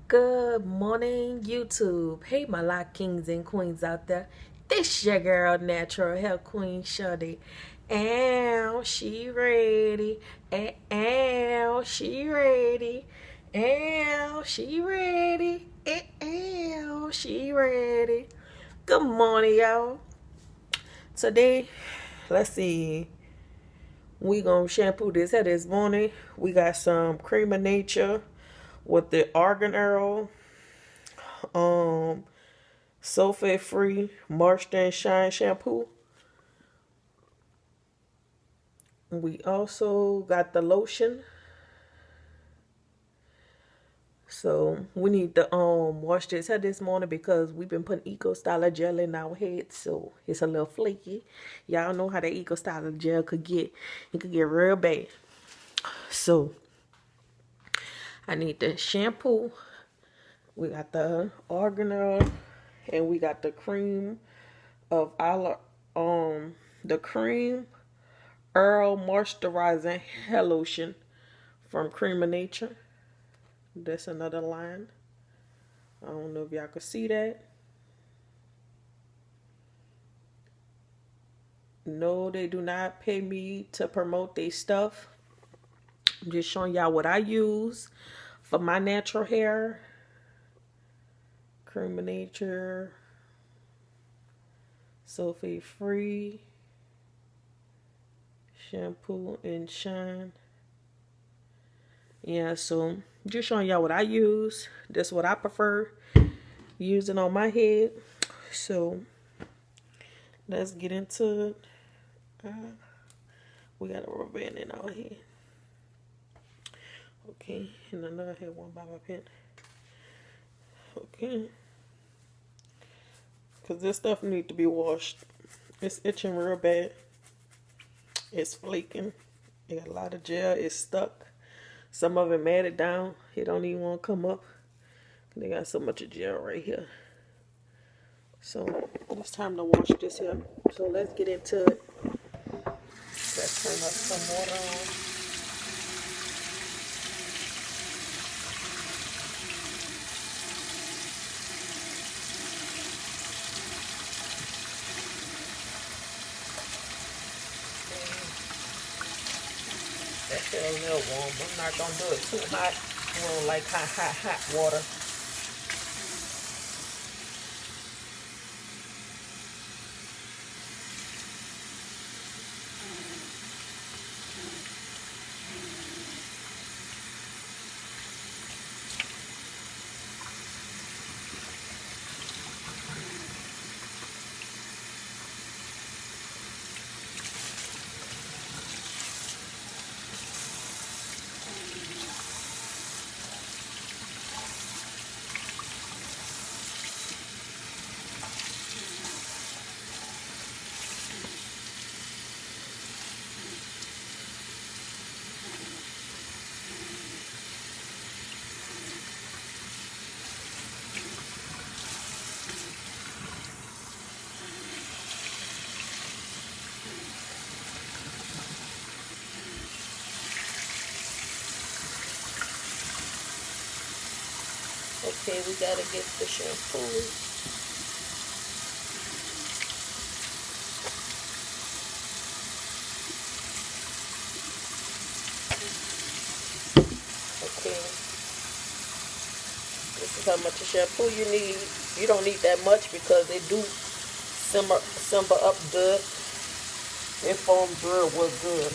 Good morning, YouTube. Hey, my lot kings and queens out there. This your girl, Natural Health Queen Shuddy. Ow, she ready. Ow, she ready. Ow, she ready. Ow, she ready. Good morning, y'all. Today, let's see. We gonna shampoo this hair this morning. We got some Creme of Nature with the argan oil, um, sulfate free moisture and shine shampoo. We also got the lotion. So we need to wash this hair this morning because we've been putting Eco Styler gel in our head, so it's a little flaky. Y'all know how the Eco Styler gel could get. It could get real bad. So I need the shampoo. We got the argan oil, and we got the cream of our the cream Earl Moisturizing Hair Lotion from Creme of Nature. That's another line. I don't know if y'all can see that. No, they do not pay me to promote their stuff. I'm just showing y'all what I use for my natural hair. Creme of Nature, sulfate free, shampoo and shine. Yeah, so just showing y'all what I use. That's what I prefer using on my head. So let's get into it. We got a rubber band in our head. Okay, and another head one by my pen. Okay, because this stuff need to be washed. It's itching real bad. It's flaking. It got a lot of gel. It's stuck. Some of it matted down. It don't even want to come up. They got so much of gel right here. So it's time to wash this here. So let's get into it. Let's turn up some water on. That shit a little warm. I'm not gonna do it too hot. I don't like hot water. Okay, we gotta get the shampoo. Okay, this is how much shampoo you need. You don't need that much because they do simmer up good. They foam good was good.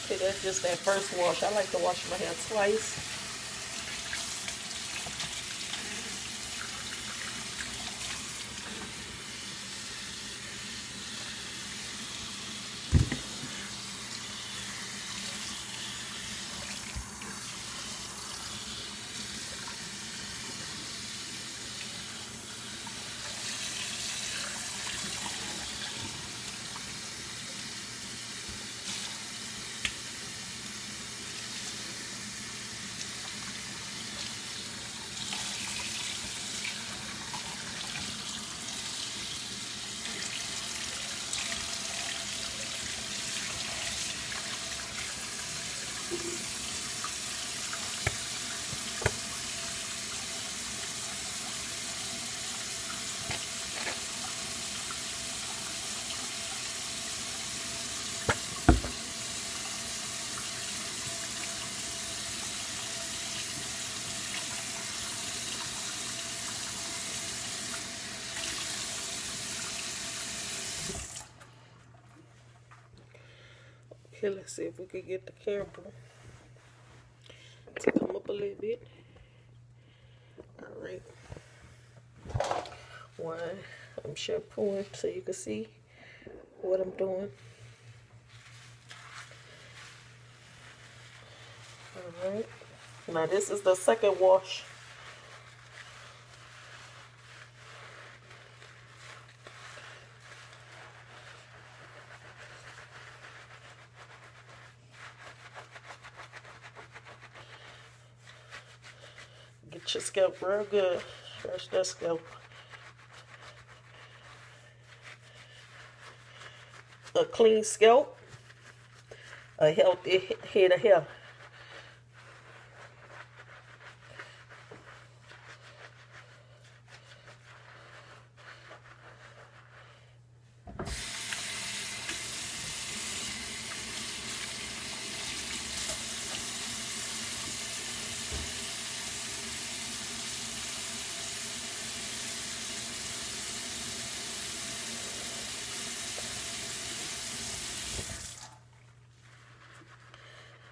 Okay, that's just that first wash. I like to wash my hair twice. Okay, let's see if we can get the camera to come up a little bit. All right. One, I'm shampooing so you can see what I'm doing. All right. Now this is the second wash. Get your scalp real good. Stretch that scalp. A clean scalp, a healthy head of hair.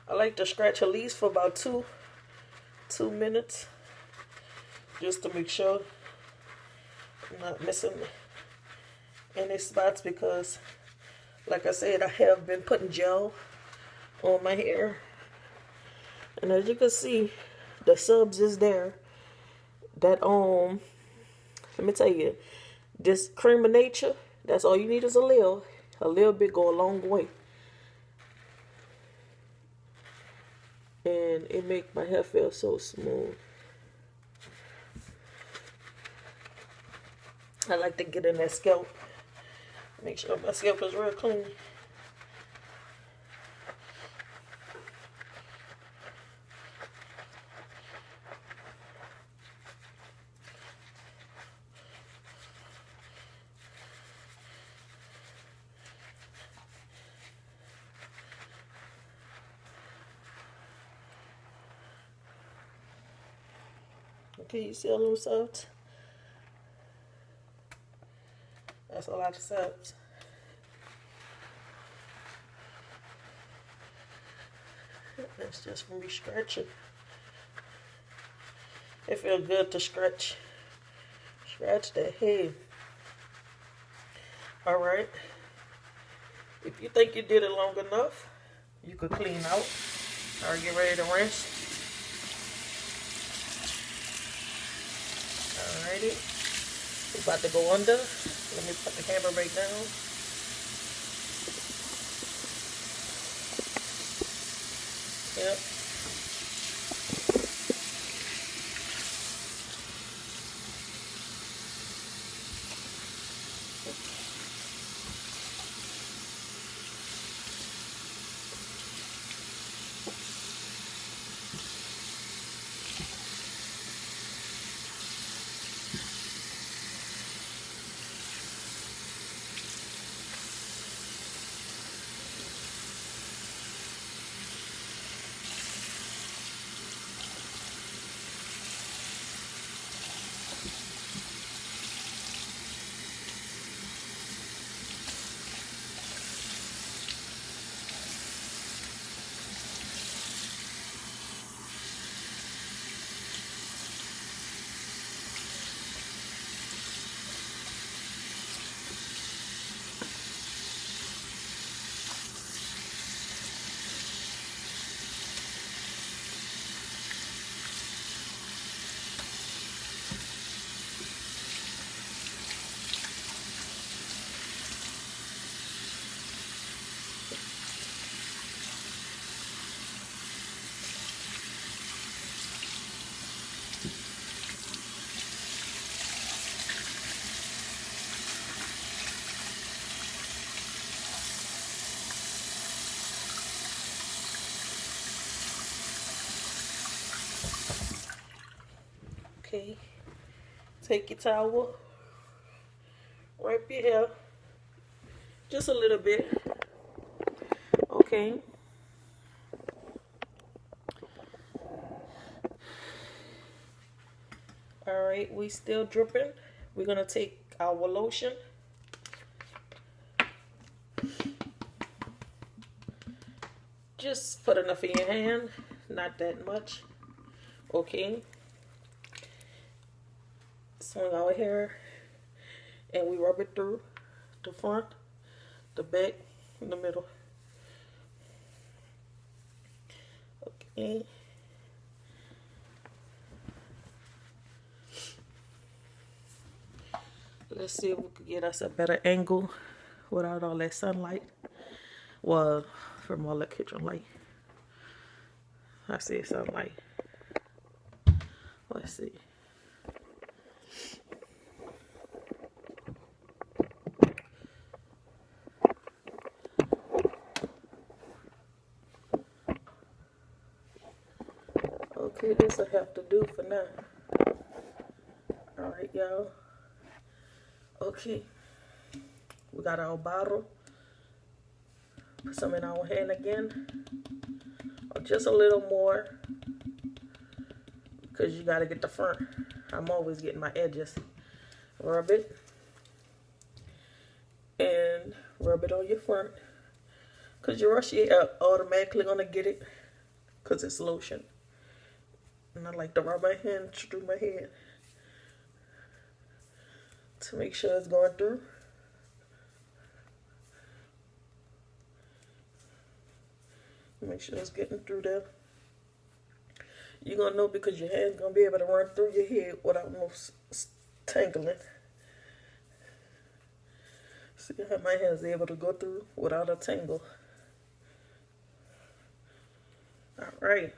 I like to scratch at least for about two minutes, just to make sure I'm not missing any spots, because like I said, I have been putting gel on my hair, and as you can see, the subs is there. That let me tell you, this Creme of Nature, that's all you need is a little bit go a long way. And it make my hair feel so smooth. I like to get in that scalp. Make sure my scalp is real clean. Okay, you see all them subs? That's a lot of subs. That's just from me scratching. It feels good to scratch that head. Alright. If you think you did it long enough, you could clean out or get ready to rinse. Alrighty. We're about to go under. Let me put the camera back down. Yep. Okay, take your towel, wipe your hair, just a little bit. Okay. Alright, we still dripping. We're gonna take our lotion. just put enough in your hand, not that much. Okay. Swing our hair and we rub it through the front, the back, and the middle. Okay. Let's see if we could get us a better angle without all that sunlight. Well, from all the kitchen light. I see sunlight. Let's see. Okay, this will have to do for now. Alright, y'all. Okay. We got our bottle. Put some in our hand again. Or just a little more. Because you got to get the front. I'm always getting my edges. Rub it. And rub it on your front. Because your brush are automatically going to get it. Because it's lotion. And I like to rub my hand through my head. To make sure it's going through. Make sure it's getting through there. You're going to know because your hand's going to be able to run through your head without no tangling. See how my hand's able to go through without a tangle. Alright.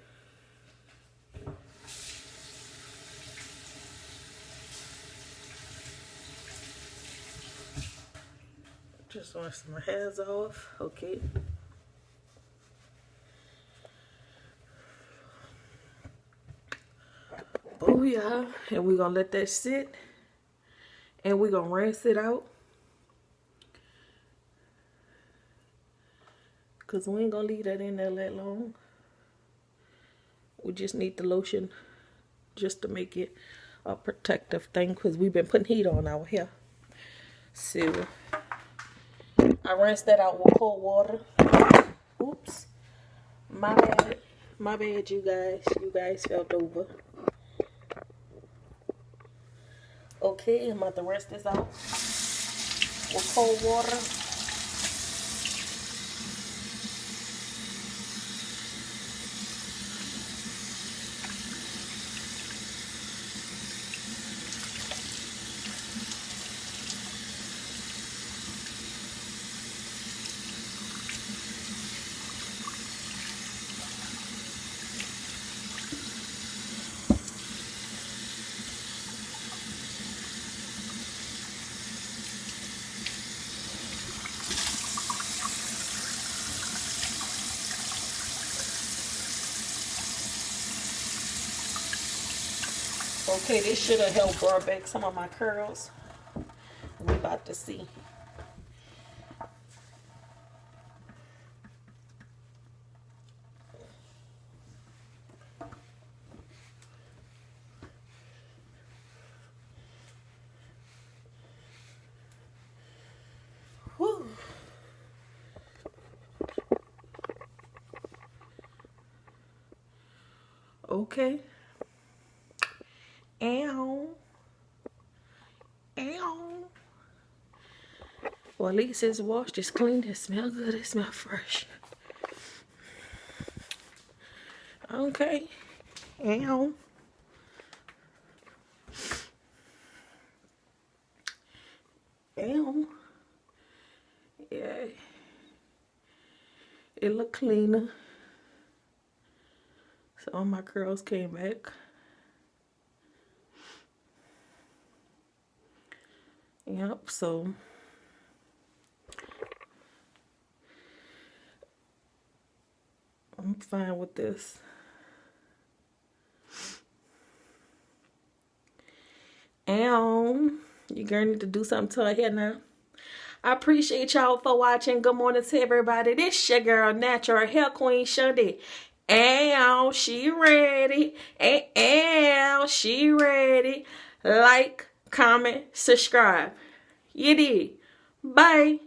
Just wash my hands off. Okay. Booyah. And we're going to let that sit. And we're going to rinse it out. Because we ain't going to leave that in there that long. We just need the lotion just to make it a protective thing. Because we've been putting heat on our hair. So I rinsed that out with cold water. Oops. My bad. My bad, you guys. You guys felt over. Okay, I'm about to rinse this out with cold water. Okay, this should have helped brought back some of my curls. We're about to see. Whew. Okay. Ow. Ow. Well, at least it's washed, it's clean, it smells good, it smells fresh. Okay. Ow. Ow. Yeah. It look cleaner. So all my curls came back. Yep, so I'm fine with this. And you girl need to do something to her hair now. I appreciate y'all for watching. Good morning to everybody. This your girl, Natural Hair Queen Shundy. And she ready. And she ready. Like, comment, subscribe. You did. Bye.